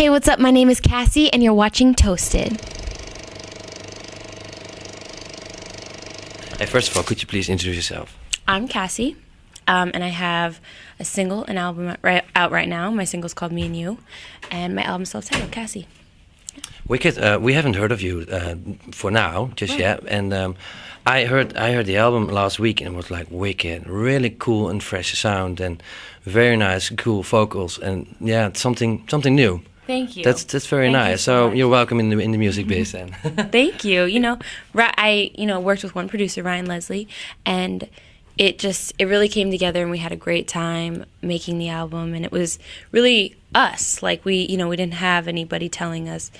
Hey, what's up? My name is Cassie, and you're watching Toasted. Hey, first of all, could you please introduce yourself? I'm Cassie, and I have a single, an album out right now. My single's called Me and You, and my album's self-titled, Cassie. Wicked. We haven't heard of you for now, just yet. And I heard the album last week, and it was like wicked, really cool and fresh sound, and very nice, cool vocals, and yeah, something new. Thank you. That's very Thank nice. you so much. You're welcome in the music biz then. Thank you. I worked with one producer, Ryan Leslie, and it really came together, and we had a great time making the album, and it was really us. Like we didn't have anybody telling us,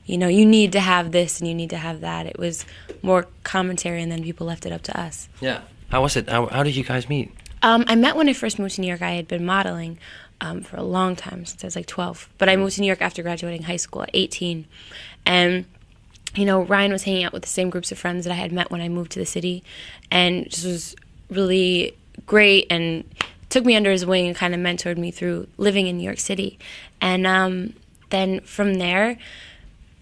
you need to have this and you need to have that. It was more commentary, and then people left it up to us. Yeah. How was it? How did you guys meet? I met when I first moved to New York. I had been modeling for a long time, since I was like 12. But I moved to New York after graduating high school at 18. And, Ryan was hanging out with the same groups of friends that I had met when I moved to the city. And just was really great and took me under his wing and kind of mentored me through living in New York City. And then from there,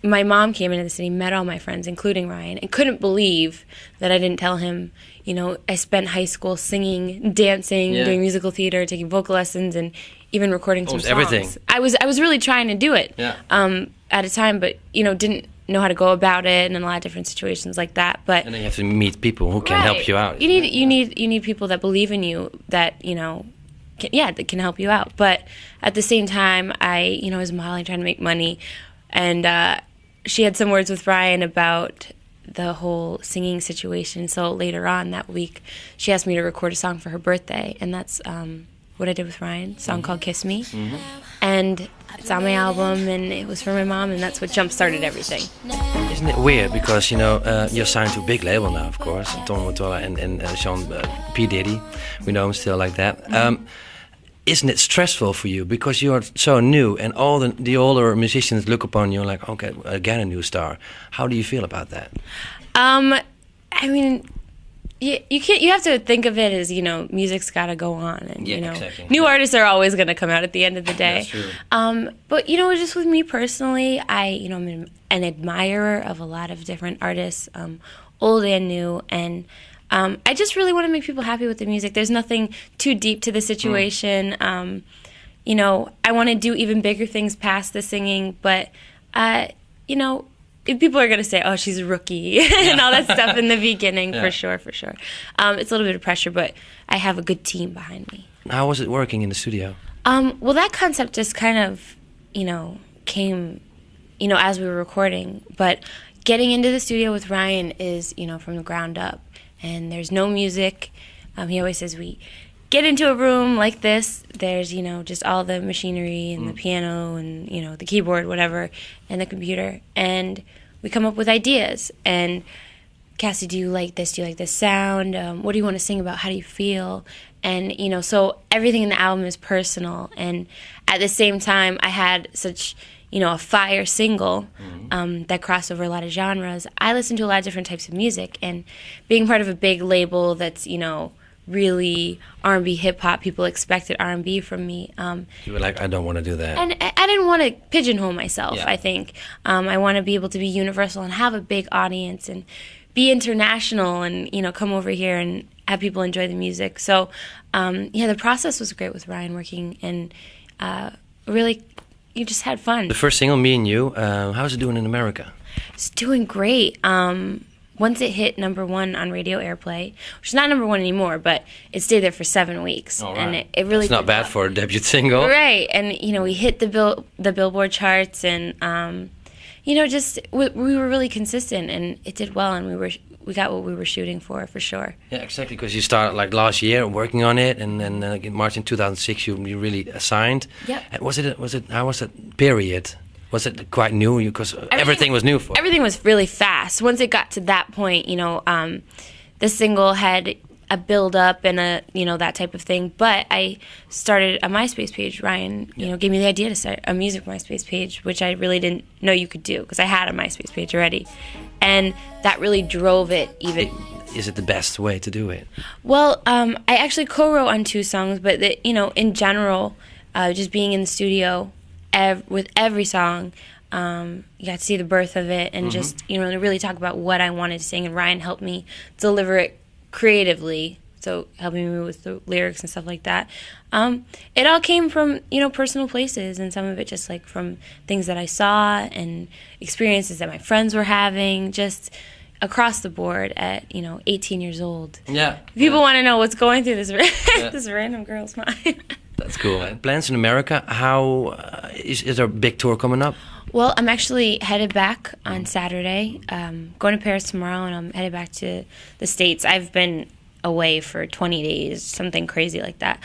my mom came into the city, met all my friends, including Ryan, and couldn't believe that I didn't tell him, I spent high school singing, dancing, doing musical theater, taking vocal lessons, and even recording some songs. Everything. I was really trying to do it at a time, but, didn't know how to go about it, and in a lot of different situations like that. But And then you have to meet people who can help you out. You need people that believe in you, that, that can help you out. But at the same time, I was modeling, trying to make money, and she had some words with Ryan about the whole singing situation. So later on that week, she asked me to record a song for her birthday, and that's what I did with Ryan, a song called Kiss Me. Mm-hmm. And it's on my album, and it was for my mom, and that's what jump-started everything. Isn't it weird? Because, you're signed to a big label now, of course, Tom Motola and Sean P. Diddy. We know him still like that. Mm-hmm. Isn't it stressful for you because you're so new and all the older musicians look upon you like, okay, again a new star? How do you feel about that? I mean, you can't. You have to think of it as music's got to go on, and exactly. New artists are always going to come out at the end of the day. That's true. But just with me personally, I'm an admirer of a lot of different artists, old and new, and I just really want to make people happy with the music. There's nothing too deep to the situation. I want to do even bigger things past the singing, but, if people are going to say, oh, she's a rookie and all that stuff in the beginning, for sure. It's a little bit of pressure, but I have a good team behind me. How was it working in the studio? Well, that concept just kind of, came, as we were recording. But getting into the studio with Ryan is, from the ground up. And there's no music. He always says we get into a room like this. There's, just all the machinery and the piano and, the keyboard, whatever, and the computer. And we come up with ideas. And, Cassie, do you like this? Do you like this sound? What do you want to sing about? How do you feel? And, so everything in the album is personal. And at the same time, I had such a fire single that crossed over a lot of genres. I listen to a lot of different types of music, and being part of a big label that's, really R&B, hip-hop, people expected R&B from me. You were like, I don't want to do that. And I didn't want to pigeonhole myself, I think. I want to be able to be universal and have a big audience and be international and, come over here and have people enjoy the music. So, the process was great with Ryan working, and really... You just had fun. The first single, Me and You, how's it doing in America? It's doing great. Once it hit #1 on radio airplay, which is not #1 anymore, but it stayed there for 7 weeks. All right. And it really... It's not bad for a debut single. Right. And, we hit the Billboard charts, and, we were really consistent, and it did well, and we got what we were shooting for sure. Yeah, exactly, because you started like last year working on it, and then in March in 2006 you really signed. Yeah. How was that period? Was it quite new? Because everything was new for you. Everything was really fast. Once it got to that point, the single had a build up and that type of thing. But I started a MySpace page. Ryan, gave me the idea to start a music MySpace page, which I really didn't know you could do because I had a MySpace page already, and that really drove it even. Is it the best way to do it? Well, I actually co-wrote on 2 songs, but in general, just being in the studio with every song. You got to see the birth of it, and just, you know, to really talk about what I wanted to sing. And Ryan helped me deliver it creatively, so helping me with the lyrics and stuff like that. It all came from, you know, personal places, and some of it just like from things that I saw and experiences that my friends were having, just across the board at, you know, 18 years old. Yeah. People want to know what's going through this this random girl's mind. That's cool, man. Plans in America? How is there a big tour coming up? Well, I'm actually headed back on Saturday. Going to Paris tomorrow, and I'm headed back to the States. I've been away for 20 days, something crazy like that.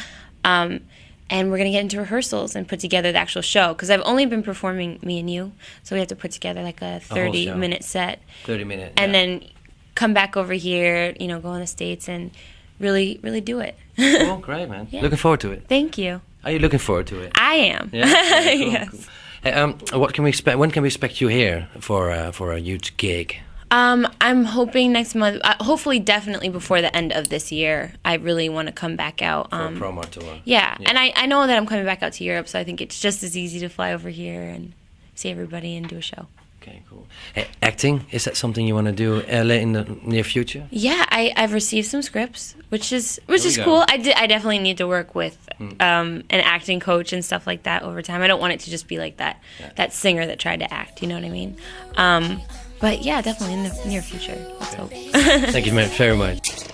And we're going to get into rehearsals and put together the actual show, because I've only been performing Me and You, so we have to put together like a 30-minute set. 30-minute, and then come back over here, you know, go in the States and really, really do it. Oh, great, man. Yeah. Looking forward to it. Thank you. Are you looking forward to it? I am. Yeah? Yeah, cool, yes. Cool. Hey, what can we expect? When can we expect you here for a huge gig? I'm hoping next month, hopefully definitely before the end of this year. I really want to come back out. For a promo tour. Yeah, and I know that I'm coming back out to Europe, so I think it's just as easy to fly over here and see everybody and do a show. Okay, cool. Hey, acting, is that something you want to do in the near future? Yeah, I've received some scripts, which is cool. I definitely need to work with an acting coach and stuff like that over time. I don't want it to just be like that singer that tried to act, you know what I mean? But yeah, definitely in the near future. Let's hope. Thank you very much.